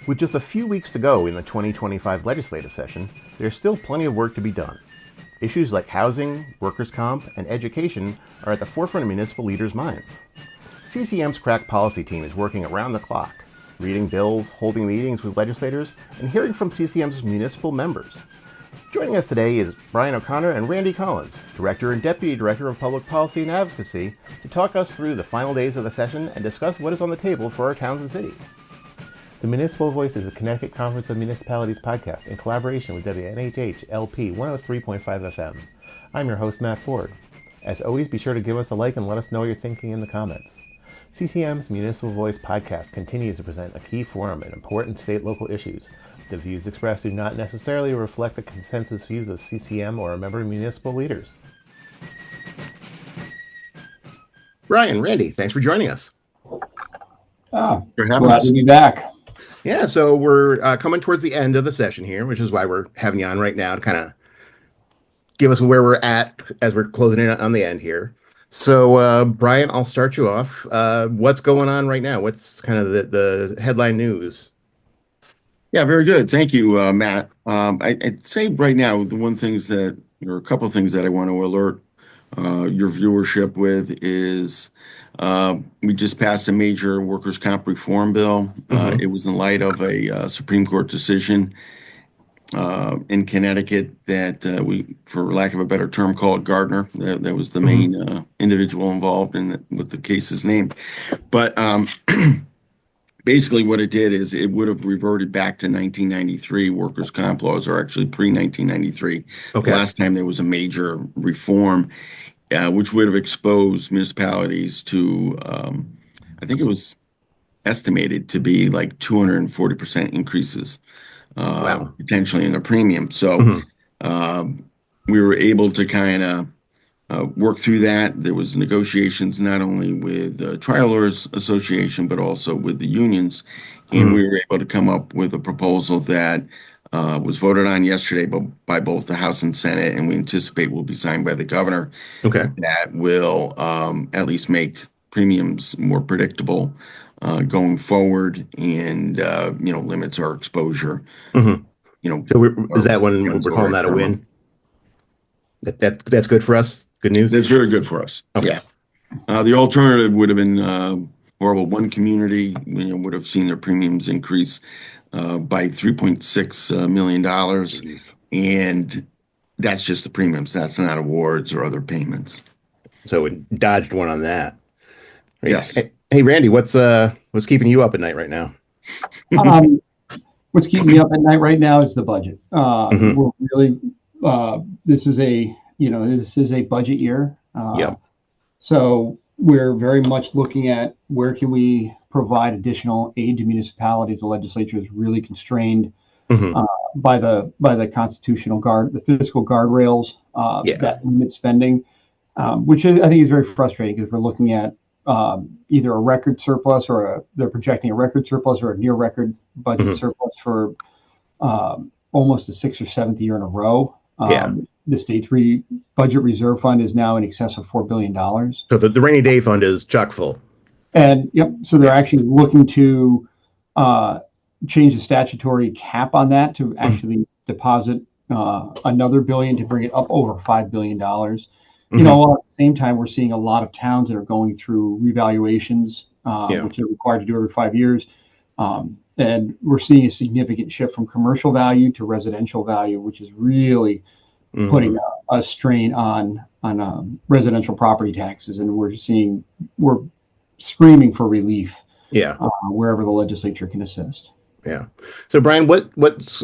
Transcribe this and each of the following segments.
With just a few weeks to go in the 2025 legislative session, there's still plenty of work to be done. Issues like housing, workers' comp, and education are at the forefront of municipal leaders' minds. CCM's crack policy team is working around the clock, reading bills, holding meetings with legislators, and hearing from CCM's municipal members. Joining us today is Brian O'Connor and Randy Collins, Director and Deputy Director of Public Policy and Advocacy, to talk us through the final days of the session and discuss what is on the table for our towns and cities. The Municipal Voice is a Connecticut Conference of Municipalities podcast in collaboration with WNHH LP 103.5 FM. I'm your host, Matt Ford. As always, be sure to give us a like and let us know what you're thinking in the comments. CCM's Municipal Voice podcast continues to present a key forum in important state-local issues. The views expressed do not necessarily reflect the consensus views of CCM or a member of municipal leaders. Brian, Randy, thanks for joining us. Glad to be back. Yeah, so we're coming towards the end of the session here, which is why we're having you on right now to kind of give us where we're at as we're closing in on the end here. So, Brian, I'll start you off. What's going on right now? What's kind of the headline news? Yeah, very good. Thank you, Matt. I'd say right now, there are a couple of things that I want to alert your viewership with is we just passed a major workers' comp reform bill. It was in light of a Supreme Court decision in Connecticut that we, for lack of a better term, call it Gardner. That was the main individual involved in with the case's name. But basically what it did is it would have reverted back to 1993 workers' comp laws, or actually pre-1993. Okay. The last time there was a major reform, which would have exposed municipalities to, I think it was estimated to be like 240% increases potentially in the premium. So we were able to kind of work through that. There was negotiations not only with the Trial Lawyers Association, but also with the unions. And we were able to come up with a proposal that was voted on yesterday by both the House and Senate, and we anticipate will be signed by the governor. Okay. That will at least make premiums more predictable going forward, and limits our exposure. So is that when we're calling that a win? That's good for us. Good news. That's very good for us. Okay. Yeah. The alternative would have been horrible. One community would have seen their premiums increase by $3.6 million. Jeez. And that's just the premiums. That's not awards or other payments. So we dodged one on that. Yes. Hey, Randy, what's keeping you up at night right now? What's keeping me up at night right now is the budget. We're really this is a budget year. So we're very much looking at where can we provide additional aid to municipalities. The legislature is really constrained by the constitutional the fiscal guardrails that limit spending, which I think is very frustrating because we're looking at either a record surplus or they're projecting a record surplus or a near record budget surplus for almost the sixth or seventh year in a row. The state's budget reserve fund is now in excess of $4 billion. So the rainy day fund is chock full. And so they're actually looking to change the statutory cap on that to actually deposit another billion to bring it up over $5 billion. At the same time, we're seeing a lot of towns that are going through revaluations, which are required to do every 5 years. And we're seeing a significant shift from commercial value to residential value, which is really putting a strain on residential property taxes. And we're screaming for relief wherever the legislature can assist. Yeah. So, Brian, what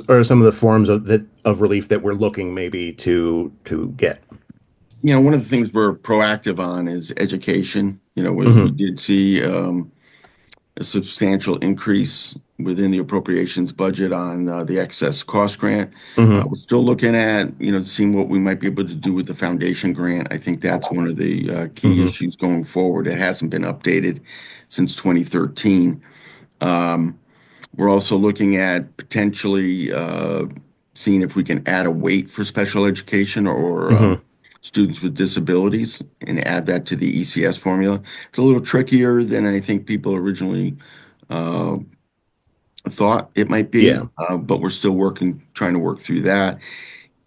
are some of the forms of relief that we're looking maybe to get? One of the things we're proactive on is education. We did see a substantial increase within the appropriations budget on the excess cost grant. We're still looking at, seeing what we might be able to do with the foundation grant. I think that's one of the key issues going forward. It hasn't been updated since 2013. We're also looking at potentially seeing if we can add a weight for special education or students with disabilities and add that to the ECS formula. It's a little trickier than I think people originally thought it might Yeah. be, but we're still trying to work through that.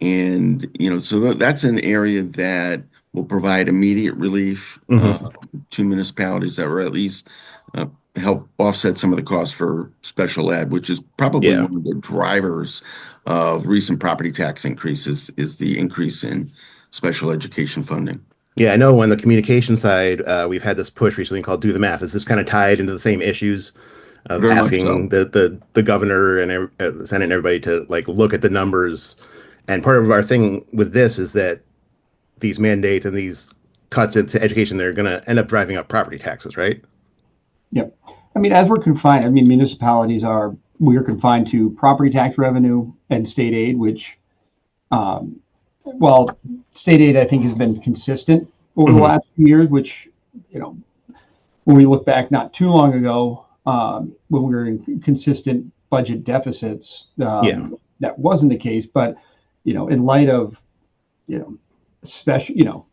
And, so that's an area that will provide immediate relief to municipalities that will at least uh, help offset some of the costs for special ed, which is probably Yeah. one of the drivers of recent property tax increases, is the increase in special education funding. Yeah, I know on the communication side, we've had this push recently called Do the Math. Is this kind of tied into the same issues of Very much asking so. the governor and the Senate and everybody to like look at the numbers? And part of our thing with this is that these mandates and these cuts into education, they're going to end up driving up property taxes, right? Yep. I mean, as we're confined, I mean, we are confined to property tax revenue and state aid, which, um, well, state aid, I think, has been consistent over the last few years, which, you know, when we look back not too long ago, when we were in consistent budget deficits, Yeah. that wasn't the case. But, in light of, special,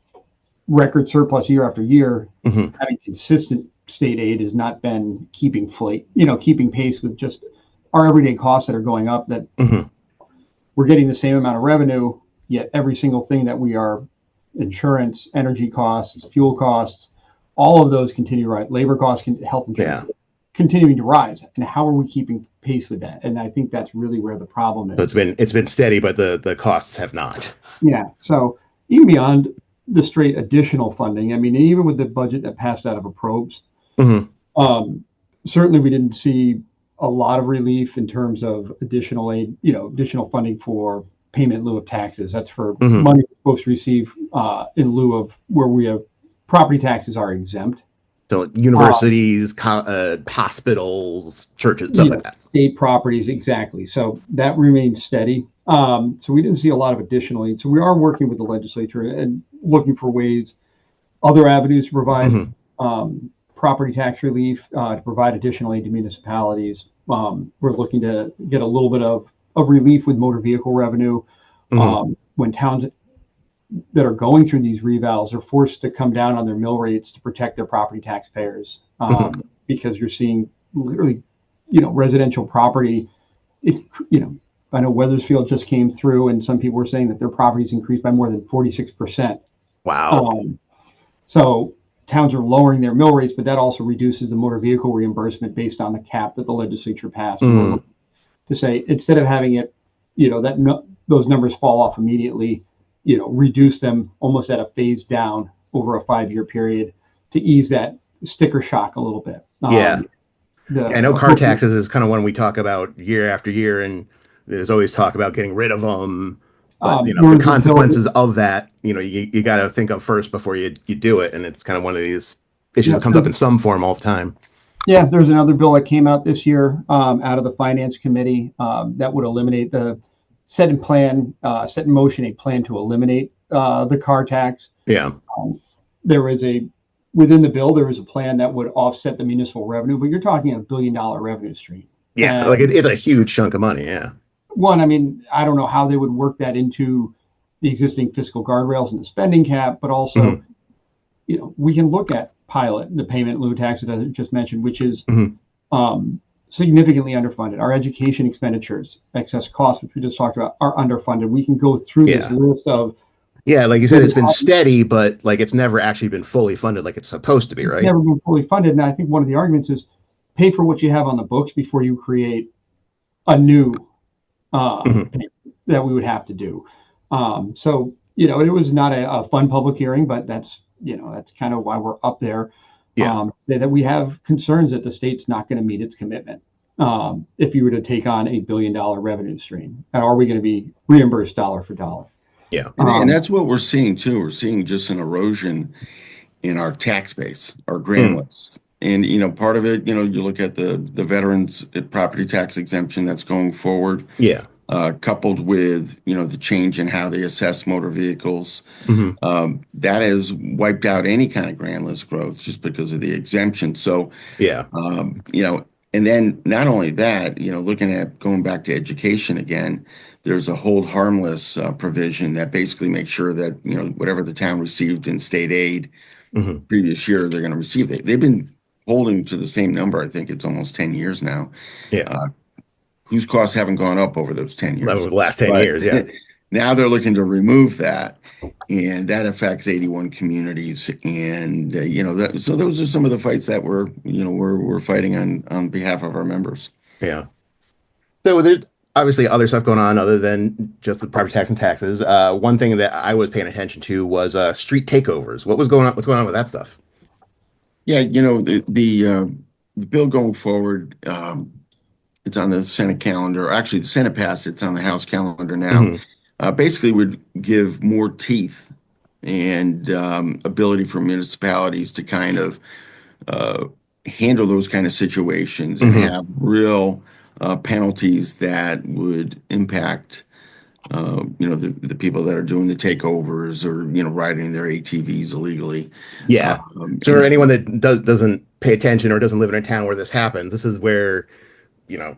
record surplus year after year, having consistent state aid has not been keeping pace with just our everyday costs that are going up, that we're getting the same amount of revenue, yet every single thing that we are, insurance, energy costs, fuel costs, all of those continue to rise. Labor costs, health insurance, continuing to rise. And how are we keeping pace with that? And I think that's really where the problem is. So it's been steady, but the costs have not. Yeah. So even beyond the straight additional funding, I mean, even with the budget that passed out of probes, certainly we didn't see a lot of relief in terms of additional aid, additional funding for payment in lieu of taxes. That's for money we're supposed to receive in lieu of where we have property taxes are exempt. So universities, hospitals, churches, stuff like that. State properties, exactly. So that remains steady. So we didn't see a lot of additional aid. So we are working with the legislature and looking for ways, other avenues to provide property tax relief, to provide additional aid to municipalities. We're looking to get a little bit of relief with motor vehicle revenue. When towns that are going through these revals are forced to come down on their mill rates to protect their property taxpayers, because you're seeing literally, residential property. I know Weathersfield just came through, and some people were saying that their properties increased by more than 46%. Wow. So towns are lowering their mill rates, but that also reduces the motor vehicle reimbursement based on the cap that the legislature passed. To say, instead of having it, those numbers fall off immediately, reduce them almost at a phase down over a 5-year period to ease that sticker shock a little bit. I know car taxes is kind of one we talk about year after year, and there's always talk about getting rid of them. But the consequences of that, you got to think of first before you do it, and it's kind of one of these issues that comes up in some form all the time. Yeah, there's another bill that came out this year out of the Finance Committee that would eliminate set in motion a plan to eliminate the car tax. Yeah. Within the bill, there was a plan that would offset the municipal revenue, but you're talking $1 billion revenue stream. Yeah, and it's a huge chunk of money. Yeah. One, I mean, I don't know how they would work that into the existing fiscal guardrails and the spending cap, but also, we can look at the payment in lieu of tax that I just mentioned, which is significantly underfunded. Our education expenditures, excess costs, which we just talked about, are underfunded. We can go through this list of. Yeah, like you said, it's been steady, but like it's never actually been fully funded like it's supposed to be, right? It's never been fully funded. And I think one of the arguments is pay for what you have on the books before you create a new payment that we would have to do. So, it was not a fun public hearing, but that's kind of why we're up there. That we have concerns that the state's not going to meet its commitment if you were to take on $1 billion revenue stream. And are we going to be reimbursed dollar for dollar? Yeah. And that's what we're seeing too. We're seeing just an erosion in our tax base, our grand list. And, part of it, you look at the veterans property tax exemption that's going forward. Yeah. Coupled with, the change in how they assess motor vehicles. That has wiped out any kind of grand list growth just because of the exemption. So, and then not only that, looking at going back to education again, there's a hold harmless provision that basically makes sure that, whatever the town received in state aid previous year, they're going to receive it. They've been holding to the same number. I think it's almost 10 years now. whose costs haven't gone up over those 10 Over years. the last 10 But years, yeah. now they're looking to remove that, and that affects 81 communities. And so those are some of the fights that we're fighting on behalf of our members. Yeah. So there's obviously other stuff going on other than just the property tax and taxes. One thing that I was paying attention to was street takeovers. What was going on? What's going on with that stuff? Yeah, the bill going forward, it's on the Senate calendar. Actually, the Senate passed. It's on the House calendar now. Hmm. Basically, would give more teeth and ability for municipalities to kind of uh, handle those kind of situations and Hmm. have real penalties that would impact the people that are doing the takeovers or riding their ATVs illegally. Yeah. So for And anyone that doesn't pay attention or doesn't live in a town where this happens, this is where, you know,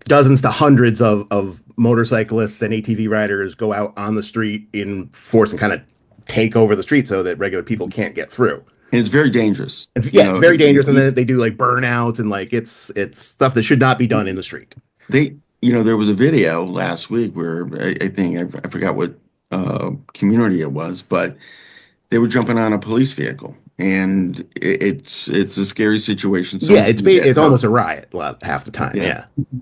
dozens to hundreds of motorcyclists and ATV riders go out on the street in force and kind of take over the street so that regular people can't get through. it's very dangerous. It's very dangerous, and then they do like burnouts and like it's stuff that should not be done in the street. There was a video last week where I think I forgot what community it was, but they were jumping on a police vehicle, and it's a scary situation. Yeah, Someone's gonna get it's hurt. almost a riot half the time. Yeah. Yeah.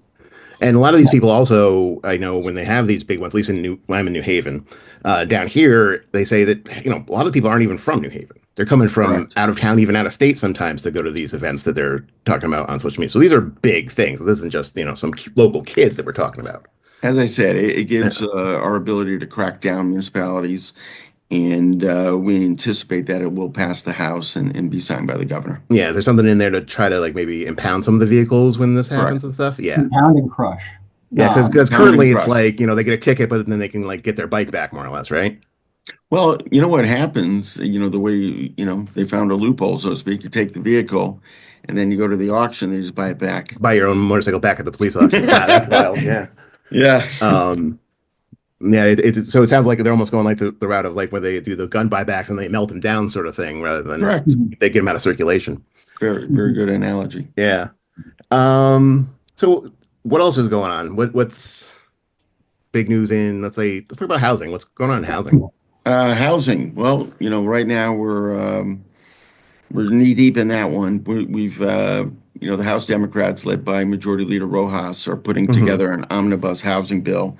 And a lot of these people also, I know when they have these big ones, at least when I'm in New Haven, down here, they say that, a lot of people aren't even from New Haven. They're coming from Correct. out of town, even out of state sometimes to go to these events that they're talking about on social media. So these are big things. This isn't just, some local kids that we're talking about. As I said, it gives Yeah. our ability to crack down municipalities, and we anticipate that it will pass the House and be signed by the governor. Yeah, there's something in there to try to like maybe impound some of the vehicles when this happens Correct. and stuff. Yeah. Pound and crush. Yeah, because Pound and currently it's crush. like, they get a ticket, but then they can like get their bike back more or less, right? Well, you know what happens, the way, they found a loophole, so to speak. You take the vehicle and then you go to the auction, they just buy it back. Buy your own motorcycle back at the police auction. Yeah, that's wild. Yeah. Yeah. Yeah, so it sounds like they're almost going like the route of like where they do the gun buybacks and they melt them down sort of thing rather than Correct. they get them out of circulation. Very, very good analogy. Yeah. So what else is going on? What's big news let's talk about housing. What's going on in housing? Housing. Well, right now we're knee deep in that one. We've the House Democrats led by Majority Leader Rojas are putting Hmm. together an omnibus housing bill,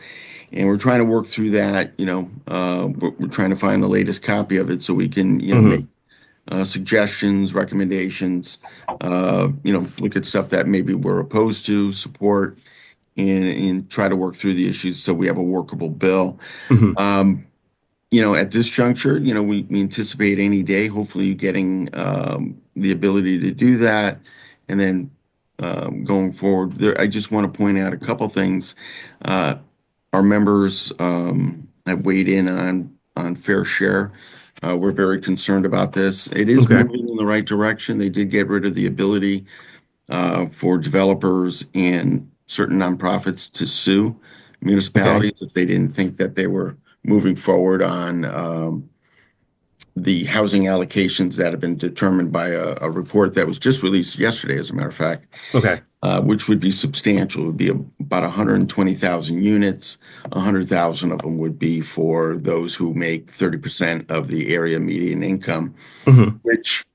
and we're trying to work through that. We're trying to find the latest copy of it so we can make suggestions, recommendations. Look at stuff that maybe we're opposed to, support, and try to work through the issues so we have a workable bill. Hmm. At this juncture, we anticipate any day, hopefully getting the ability to do that. And then going forward, I just want to point out a couple things. Our members have weighed in on fair share. We're very concerned about this. It is Okay. moving in the right direction. They did get rid of the ability for developers and certain nonprofits to sue municipalities if they didn't think that they were moving forward on the housing allocations that have been determined by a report that was just released yesterday, as a matter of fact, Okay. which would be substantial. It would be about 120,000 units. 100,000 of them would be for those who make 30% of the area median income, Hmm. which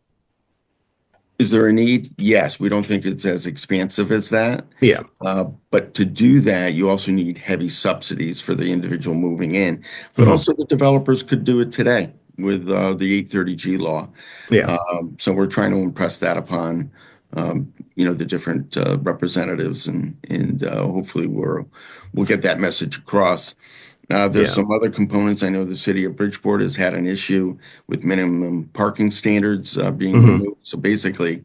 is there a need? Yes, we don't think it's as expansive as that. Yeah. But to do that, you also need heavy subsidies for the individual moving in. But Mhm. also the developers could do it today with the 830G law. Yeah. So we're trying to impress that upon the different representatives, and hopefully we'll get that message across. There's Yeah. some other components. I know the city of Bridgeport has had an issue with minimum parking standards being Hmm. removed. So basically,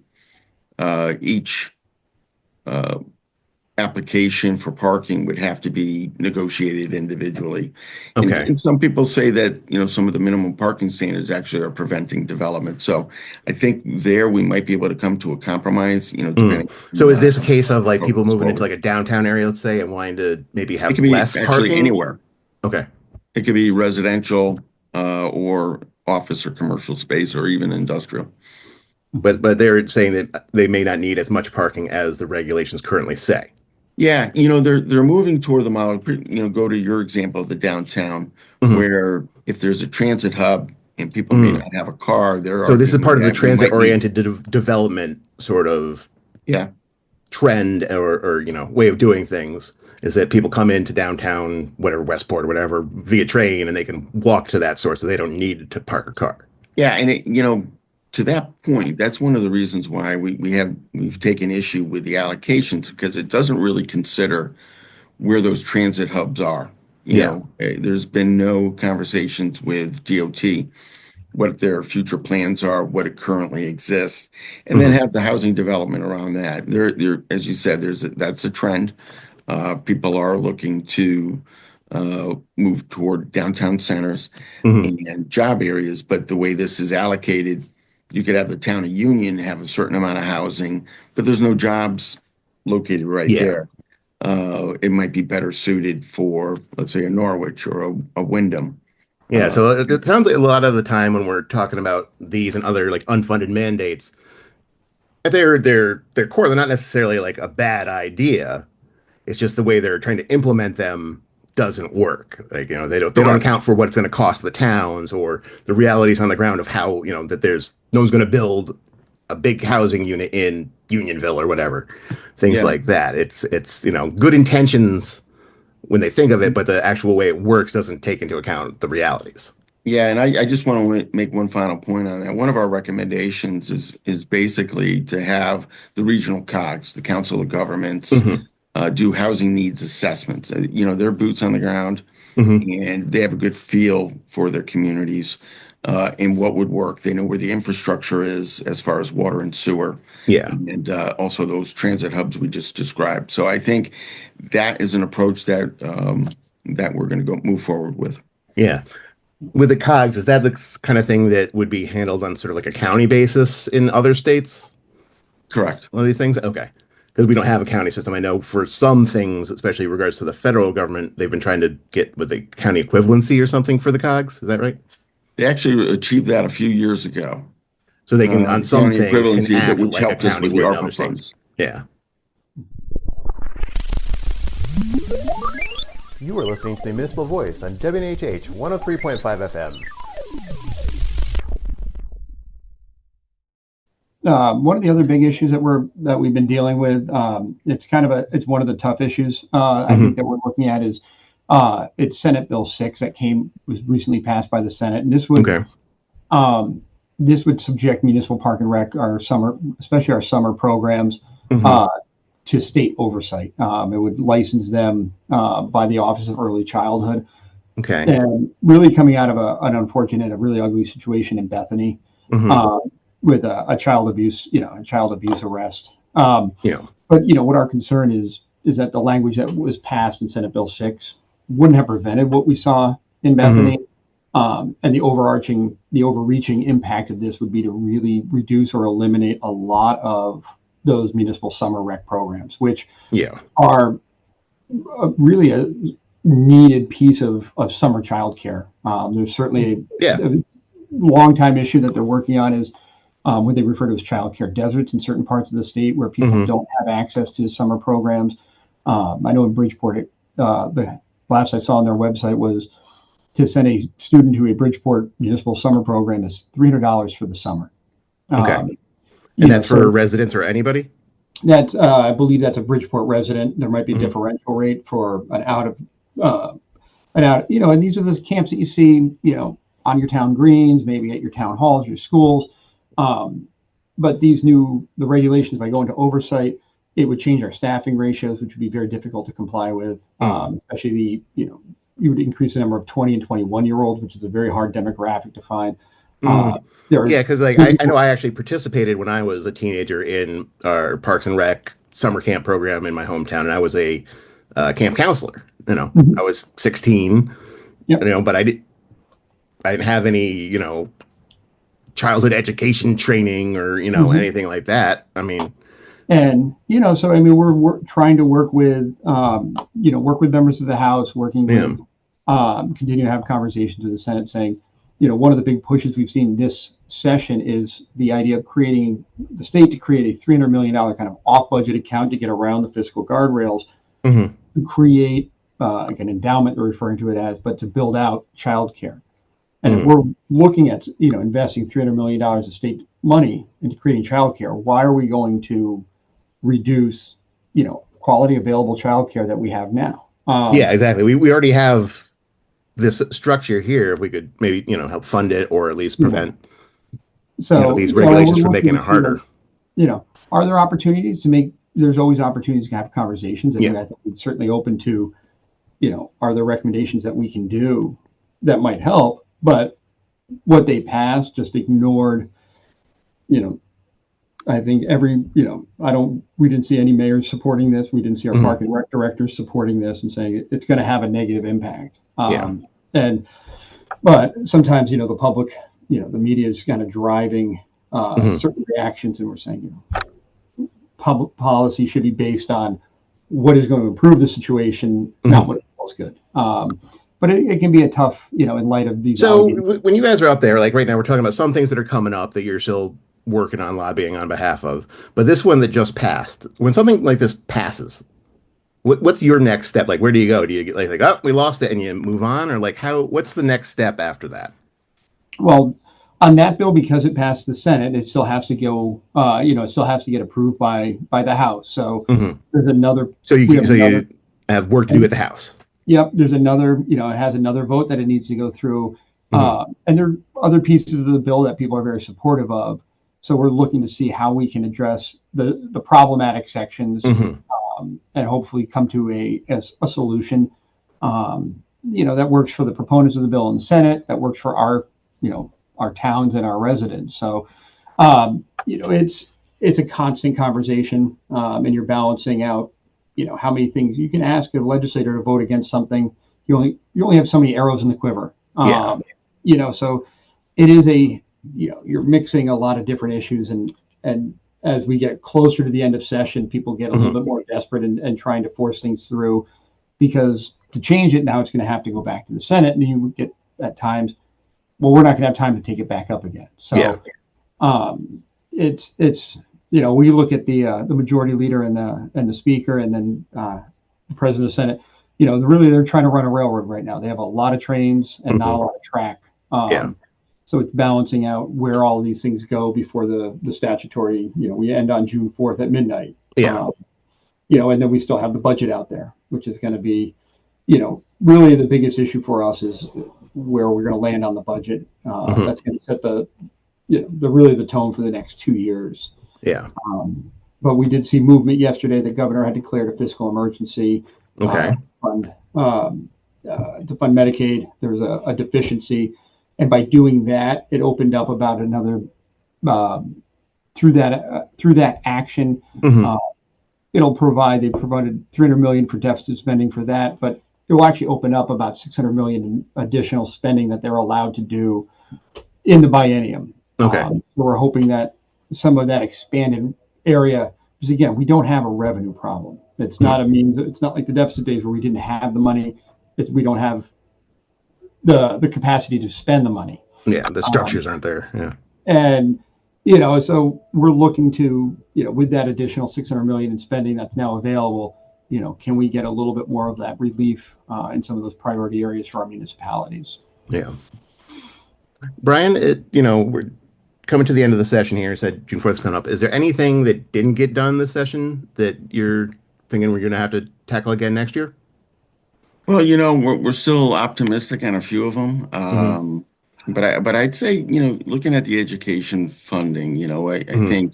each application for parking would have to be negotiated individually. Okay. And some people say that, some of the minimum parking standards actually are preventing development. So I think there we might be able to come to a compromise, depending. So is this a case of like people moving into forward. like a downtown area, let's say, and wanting to maybe have It could be less actually parking? anywhere. Okay. It could be residential or office or commercial space or even industrial. But they're saying that they may not need as much parking as the regulations currently say. Yeah, they're moving toward the model. Go to your example of the downtown, Hmm. where if there's a transit hub and people may Mm. not have a car, they're So this is arguing part of the that we might need. transit-oriented development sort of Yeah, trend or way of doing things is that people come into downtown, whatever, Westport or whatever, via train, and they can walk to that source, so they don't need to park a car. yeah, and to that point, that's one of the reasons why we've taken issue with the allocations because it doesn't really consider where those transit hubs are. Yeah. There's been no conversations with DOT, what their future plans are, what it currently exists, and then Hmm. have the housing development around that. As you said, that's a trend. People are looking to move toward downtown centers Hmm. and job areas, but the way this is allocated, you could have the town of Union have a certain amount of housing, but there's no jobs located right Yeah. there. It might be better suited for, let's say, a Norwich or a Wyndham. Yeah. Uh, So it sounds like a lot of the time when we're talking about these and other like unfunded mandates, at their core, they're not necessarily like a bad idea. It's just the way they're trying to implement them doesn't work. Like, they don't Correct. account for what it's going to cost the towns or the realities on the ground of how, that there's no one's going to build a big housing unit in Unionville or whatever. Things Yeah. like that. It's good intentions when they think of it, but the actual way it works doesn't take into account the realities. Yeah, and I just want to make one final point on that. One of our recommendations is basically to have the regional COGs, the Council of Governments, Hmm. do housing needs assessments. They're boots on the ground Hmm. and they have a good feel for their communities and what would work. They know where the infrastructure is as far as water and sewer, Yeah. and also those transit hubs we just described. So I think that is an approach that we're going to go move forward with. Yeah. With the COGS, is that the kind of thing that would be handled on sort of like a county basis in other states? Correct. One of these things? Okay. Because we don't have a county system. I know for some things, especially in regards to the federal government, they've been trying to get with the county equivalency or something for the COGS. Is that right? They actually achieved that a few years ago. So they can, on The some county things, can equivalency that act which like a helped us county with the would in other ARPA states. funds. Yeah. You are listening to the Municipal Voice on WNHH 103.5 FM. One of the other big issues that we've been dealing with, it's one of the tough issues I think that we're looking at is it's Senate Bill 6 that was recently passed by the Senate, and Okay. this would subject municipal park and rec, especially our summer programs, Hmm. to state oversight. It would license them by the Office of Early Childhood, Okay. and really coming out of an unfortunate, a really ugly situation in Bethany. Hmm. Uh, with a child abuse, a child abuse arrest. Yeah. But what our concern is that the language that was passed in Senate Bill 6 wouldn't have prevented what we saw in Bethany. And the overreaching impact of this would be to really reduce or eliminate a lot of those municipal summer rec programs, which Yeah. are really a needed piece of summer childcare. There's certainly Yeah. a long time issue that they're working on is what they refer to as childcare deserts in certain parts of the state where people Hmm. don't have access to summer programs. I know in Bridgeport, the last I saw on their website was to send a student to a Bridgeport municipal summer program is $300 for the summer. Okay. Um, And that's for so residents or anybody? that's I believe that's a Bridgeport resident. There might be a Hmm. differential rate for and these are the camps that you see, on your town greens, maybe at your town halls, your schools. But the regulations, by going to oversight, it would change our staffing ratios, which would be very difficult to comply with. Especially you would increase the number of 20 and 21-year-olds, which is a very hard demographic to find. Mm. There are Yeah, because like I know I actually participated when I was a teenager in our Parks and Rec summer camp program in my hometown, and I was a camp counselor. Mhm. I was 16, Yep. but I didn't have any, childhood education training or Mhm. anything like that. I mean, And so I mean, we're trying to work with members of the House, working yeah. with continue to have conversations with the Senate, saying, one of the big pushes we've seen this session is the idea of creating the state to create a $300 million kind of off-budget account to get around the fiscal guardrails Mm-hmm. to create like an endowment, they're referring to it as, but to build out childcare. And if we're looking at, investing $300 million of state money into creating childcare, why are we going to reduce, quality available childcare that we have now? Yeah, exactly. We already have this structure here. If we could maybe, help fund it or at least Yeah. prevent, So, these and we're regulations from looking making to it see, like, harder. are there opportunities to make, there's always opportunities to have conversations. And Yeah. I think we're certainly open to, are there recommendations that we can do that might help? But what they passed just ignored, you know, I think we didn't see any mayors supporting this. We didn't see our Mhm. park and rec directors supporting this and saying it's going to have a negative impact. Yeah. And, but sometimes, the public, the media is kind of driving Mhm. certain reactions, and we're saying, public policy should be based on what is going to improve the situation, not what feels good. But it can be a tough, in light of these So allegations. when you guys are up there, like right now, we're talking about some things that are coming up that you're still working on lobbying on behalf of. But this one that just passed, when something like this passes, what's your next step? Like, where do you go? Do you get like, oh, we lost it, and you move on, or like, what's the next step after that? Well, on that bill, because it passed the Senate, it still has to go, it still has to get approved by the House. So Hmm. there's another, So we have another, you have work to do at the House. yep, there's another, it has another vote that it needs to go through. Hmm. And there are other pieces of the bill that people are very supportive of. So we're looking to see how we can address the problematic sections, Hmm. and hopefully come to a solution, that works for the proponents of the bill in the Senate, that works for our towns and our residents. So, it's a constant conversation, and you're balancing out, how many things you can ask a legislator to vote against something. You only have so many arrows in the quiver. Yeah. So it is you're mixing a lot of different issues, and as we get closer to the end of session, people get a little bit more desperate and trying to force things through, because to change it now, it's going to have to go back to the Senate, and you get at times, well, we're not going to have time to take it back up again. So, Yeah. it's we look at the majority leader and the speaker, and then the president of the Senate. Really they're trying to run a railroad right now. They have a lot of trains and not a lot of track. Yeah. So it's balancing out where all of these things go before the statutory. We end on June 4th at midnight. Yeah. And then we still have the budget out there, which is going to be, really the biggest issue for us is where we're going to land on the budget. That's going to set the tone for the next 2 years. Yeah. But we did see movement yesterday. The governor had declared a fiscal emergency. Okay. To fund Medicaid. There was a deficiency, and by doing that, it opened up about another through that action. They provided $300 million for deficit spending for that, but it will actually open up about $600 million in additional spending that they're allowed to do in the biennium. Okay. So we're hoping that some of that expanded area, because again, we don't have a revenue problem. It's not it's not like the deficit days where we didn't have the money. We don't have the capacity to spend the money. Yeah. The structures aren't there. Yeah. And, so we're looking to, with that additional 600 million in spending that's now available, can we get a little bit more of that relief in some of those priority areas for our municipalities? Yeah. Brian, we're coming to the end of the session here. You said June 4th is coming up. Is there anything that didn't get done this session that you're thinking we're going to have to tackle again next year? Well, we're still optimistic on a few of them. But I'd say, looking at the education funding, I think,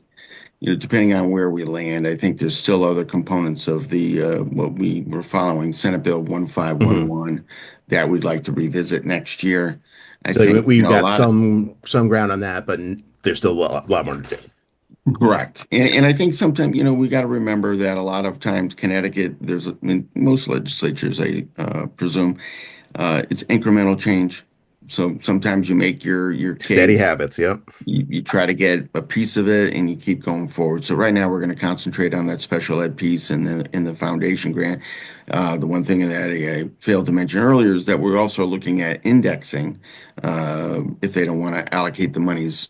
depending on where we land, I think there's still other components of the what we were following, Senate Bill 1511, that we'd like to revisit next year. I So think, we've a got lot of some ground on that, but there's still a lot more to do. correct. And I think sometimes, we got to remember that a lot of times Connecticut, most legislatures, I presume, it's incremental change. So sometimes you make your Steady case, habits. Yep. you try to get a piece of it and you keep going forward. So right now we're going to concentrate on that special ed piece and the foundation grant. The one thing that I failed to mention earlier is that we're also looking at indexing if they don't want to allocate the monies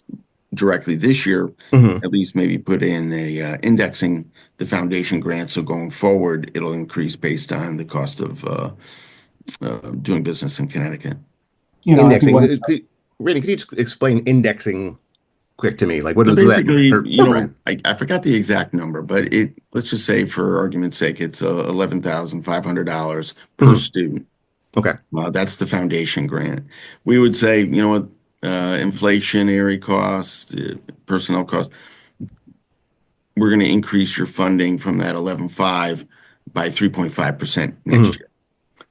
directly this year, Mhm. at least maybe put in a indexing the foundation grant. So going forward, it'll increase based on the cost of doing business in Connecticut. I think Indexing. one, Randy, could you just explain indexing quick to me? Like, what So does that basically, or Brian? I forgot the exact number, but let's just say for argument's sake, it's $11,500 per Mhm. student. Okay. That's the foundation grant. We would say, what, inflationary costs, personnel costs, we're going to increase your funding from that 11.5 by 3.5% next Mhm. year.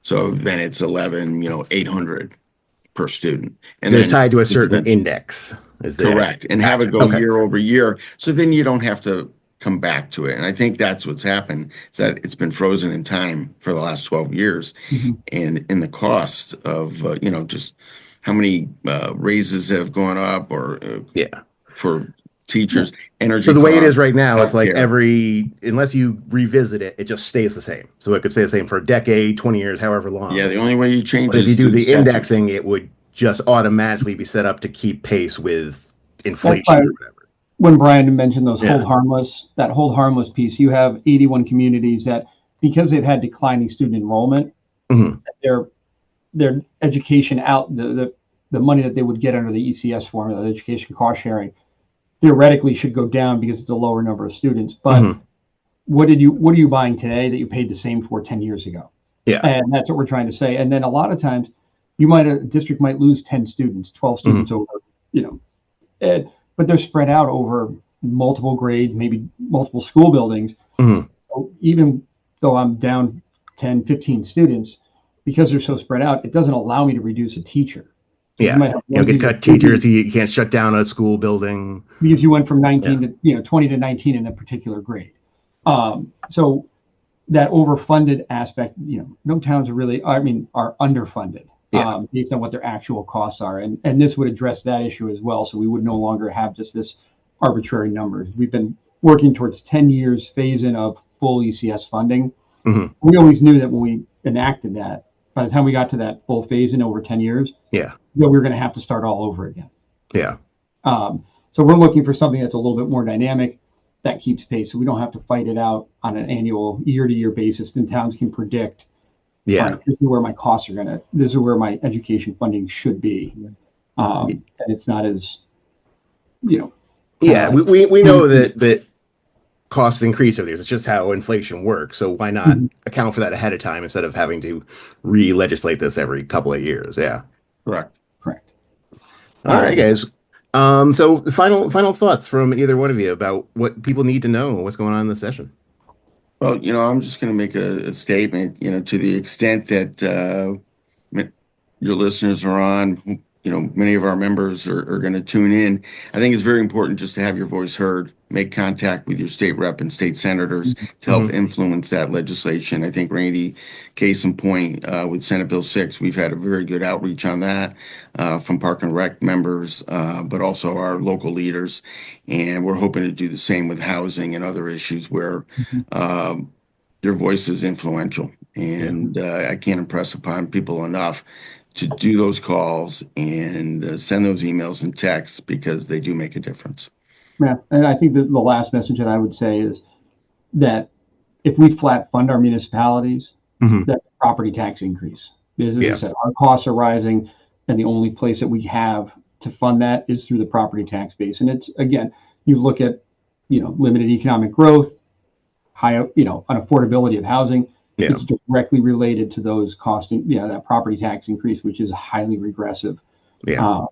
So then it's 800 per student. And Because it's then tied to a it's certain index. Is the idea. correct. And have it Gotcha. go Okay. year over year. So then you don't have to come back to it. And I think that's what's happened, is that it's been frozen in time for the last 12 years. Mhm. And in the cost of, just how many raises have gone up or Yeah. for teachers, So energy the way it is costs, right now, it's like healthcare. unless you revisit it, it just stays the same. So it could stay the same for a decade, 20 years, however Yeah, long. the only way you change But if is you do through the the statute. indexing, it would just automatically be set up to keep pace with that's inflation why or whatever. when Brian mentioned Yeah. that hold harmless piece, you have 81 communities that, because they've had declining student enrollment, Mhm. their education out, the money that they would get under the ECS formula, the education cost sharing, theoretically should go down because it's a lower number of students. But Mhm. what are you buying today that you paid the same for 10 years ago? Yeah. And that's what we're trying to say. And then a lot of times a district might lose 10 students, 12 students over, you know, and, but they're spread out over multiple grades, maybe multiple school buildings. Mhm. So even though I'm down 10, 15 students, because they're so spread out, it doesn't allow me to reduce a teacher. So you Yeah. might have You one get teacher cut teachers. You can't shut down a school building. because you went from 19 Yeah. to 20 to 19 in a particular grade. So that overfunded aspect, no towns are underfunded Yeah. based on what their actual costs are. And this would address that issue as well. So we would no longer have just this arbitrary numbers. We've been working towards 10 years phase in of full ECS funding. Mhm. We always knew that when we enacted that, by the time we got to that full phase in over 10 years, Yeah. that we were going to have to start all over again. Yeah. So we're looking for something that's a little bit more dynamic that keeps pace, so we don't have to fight it out on an annual year-to-year basis. And towns can predict, all Yeah. right, this is where my costs are this is where my education funding should be, and it's not as, Yeah. like, We know that costs increase over the years. It's just how inflation works. So why not Mhm. account for that ahead of time instead of having to re-legislate this every couple of years? Yeah. Correct. Correct. All right, guys. So the final thoughts from either one of you about what people need to know, what's going on in the session. Well, I'm just going to make a statement, to the extent that your listeners are on, many of our members are going to tune in. I think it's very important just to have your voice heard, make contact with your state rep and state senators to help influence that legislation. I think, Randy, case in point, with Senate Bill 6, we've had a very good outreach on that from Park and Rec members, but also our local leaders. And we're hoping to do the same with housing and other issues where your voice is influential. And I can't impress upon people enough to do those calls and send those emails and texts because they do make a difference. Yeah, and I think that the last message that I would say is that if we flat fund our municipalities, Mhm. that property tax increase. Because as I Yeah. said, our costs are rising, and the only place that we have to fund that is through the property tax base. And it's, again, you look at, limited economic growth, high, unaffordability of housing. Yeah. It's directly related to those costing, that property tax increase, which is highly regressive. Yeah.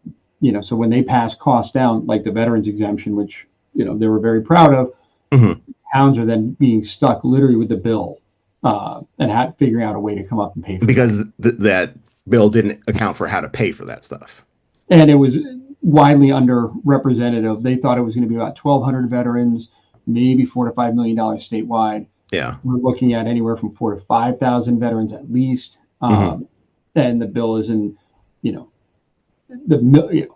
So when they pass costs down, like the veterans exemption, which, they were very proud of, Mhm. towns are then being stuck literally with the bill and figuring out a way to come up and pay for it. Because that bill didn't account for how to pay for that stuff. And it was widely underrepresented. They thought it was going to be about 1,200 veterans, maybe $4 to $5 million statewide. Yeah. We're looking at anywhere from 4,000 to 5,000 veterans at least. And the bill is in, the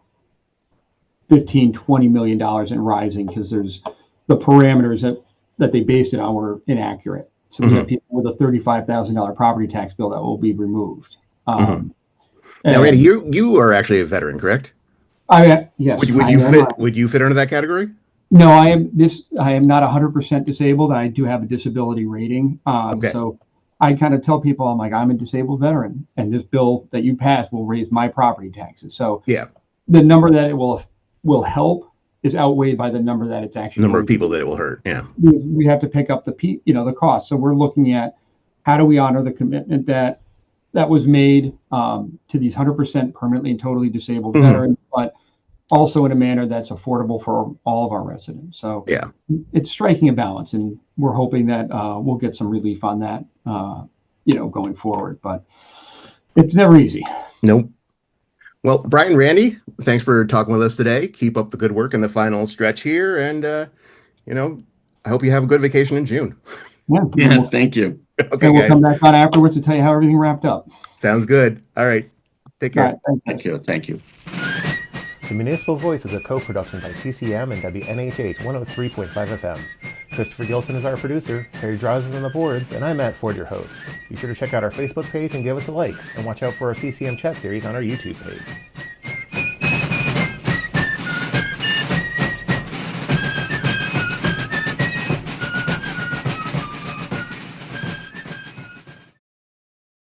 15, $20 million and rising because there's the parameters that they based it on were inaccurate. So we have people with a $35,000 property tax bill that will be removed. Now, Randy, you are actually a veteran, correct? Yes, Would I you am. fit? Would you fit under that category? No, I am not 100% disabled. I do have a disability rating. Okay. So I kind of tell people, I'm like, I'm a disabled veteran, and this bill that you passed will raise my property taxes. So Yeah. the number that it will help is outweighed by the number that it's actually Number of going to people that it will hurt. Yeah. we have to pick up the cost. So we're looking at how do we honor the commitment that was made to these 100% permanently and totally disabled veterans, but also in a manner that's affordable for all of our residents. So Yeah. it's striking a balance, and we're hoping that we'll get some relief on that, going forward. But it's never easy. Nope. Well, Brian, Randy, thanks for talking with us today. Keep up the good work in the final stretch here, and I hope you have a good vacation in June. Yeah, thank you. Okay, and we'll guys. come back on afterwards to tell you how everything wrapped up. Sounds good. All right. Take care. All right, Thank you. Thank you. The Municipal Voice is a co-production by CCM and WNHH 103.5 FM. Christopher Gilson is our producer, Harry Draws is on the boards, and I'm Matt Ford, your host. Be sure to check out our Facebook page and give us a like, and watch out for our CCM chat series on our YouTube page.